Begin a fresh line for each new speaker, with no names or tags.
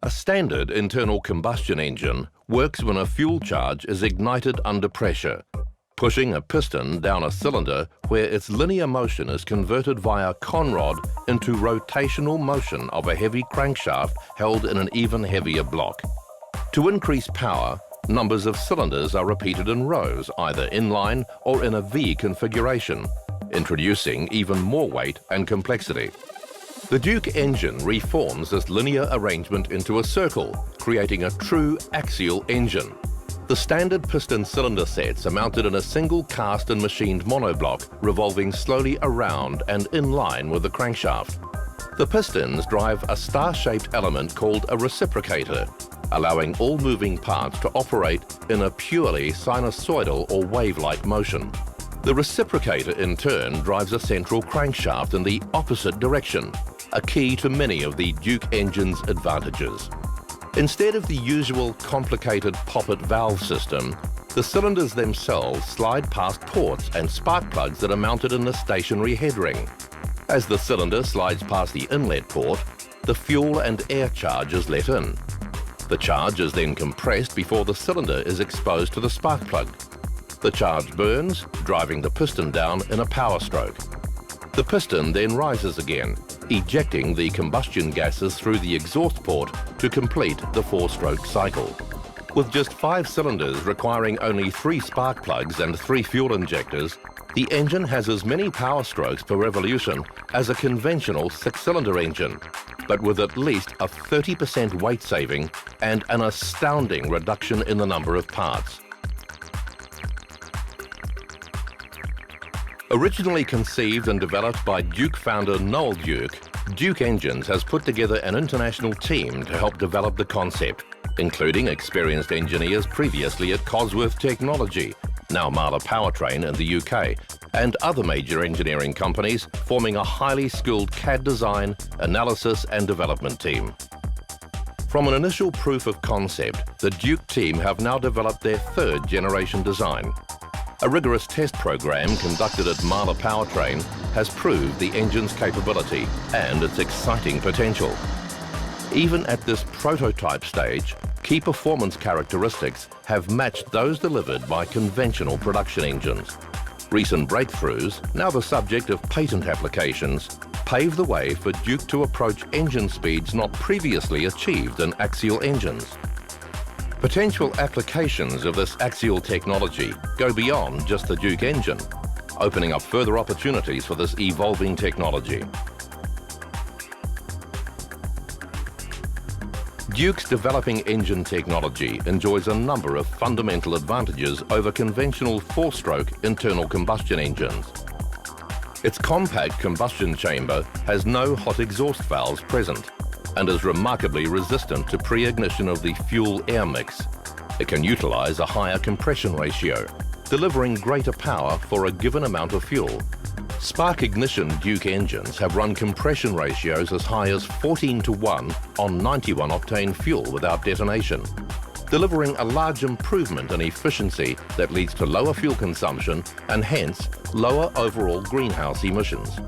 A standard internal combustion engine works when a fuel charge is ignited under pressure, pushing a piston down a cylinder where its linear motion is converted via conrod into rotational motion of a heavy crankshaft held in an even heavier block. To increase power, numbers of cylinders are repeated in rows, either inline or in a V configuration, introducing even more weight and complexity. The Duke engine reforms this linear arrangement into a circle, creating a true axial engine. The standard piston cylinder sets are mounted in a single cast and machined monoblock, revolving slowly around and in line with the crankshaft. The pistons drive a star-shaped element called a reciprocator, allowing all moving parts to operate in a purely sinusoidal or wave-like motion. The reciprocator in turn drives a central crankshaft in the opposite direction, a key to many of the Duke engine's advantages. Instead of the usual complicated poppet valve system, the cylinders themselves slide past ports and spark plugs that are mounted in the stationary head ring. As the cylinder slides past the inlet port, the fuel and air charge is let in. The charge is then compressed before the cylinder is exposed to the spark plug. The charge burns, driving the piston down in a power stroke. The piston then rises again, ejecting the combustion gases through the exhaust port to complete the four-stroke cycle. With just 5 cylinders requiring only 3 spark plugs and 3 fuel injectors, the engine has as many power strokes per revolution as a conventional 6-cylinder engine, but with at least a 30% weight saving and an astounding reduction in the number of parts. Originally conceived and developed by Duke founder Noel Duke, Duke Engines has put together an international team to help develop the concept, including experienced engineers previously at Cosworth Technology, now Marla Powertrain in the UK, and other major engineering companies, forming a highly skilled CAD design, analysis and development team. From an initial proof of concept, the Duke team have now developed their 3rd generation design. A rigorous test program conducted at Marla Powertrain has proved the engine's capability and its exciting potential. Even at this prototype stage, key performance characteristics have matched those delivered by conventional production engines. Recent breakthroughs, now the subject of patent applications, pave the way for Duke to approach engine speeds not previously achieved in axial engines. Potential applications of this axial technology go beyond just the Duke engine, opening up further opportunities for this evolving technology. Duke's developing engine technology enjoys a number of fundamental advantages over conventional 4-stroke internal combustion engines. Its compact combustion chamber has no hot exhaust valves present and is remarkably resistant to pre-ignition of the fuel-air mix. It can utilize a higher compression ratio, delivering greater power for a given amount of fuel. Spark ignition Duke engines have run compression ratios as high as 14:1 on 91-octane fuel without detonation, delivering a large improvement in efficiency that leads to lower fuel consumption and hence lower overall greenhouse emissions.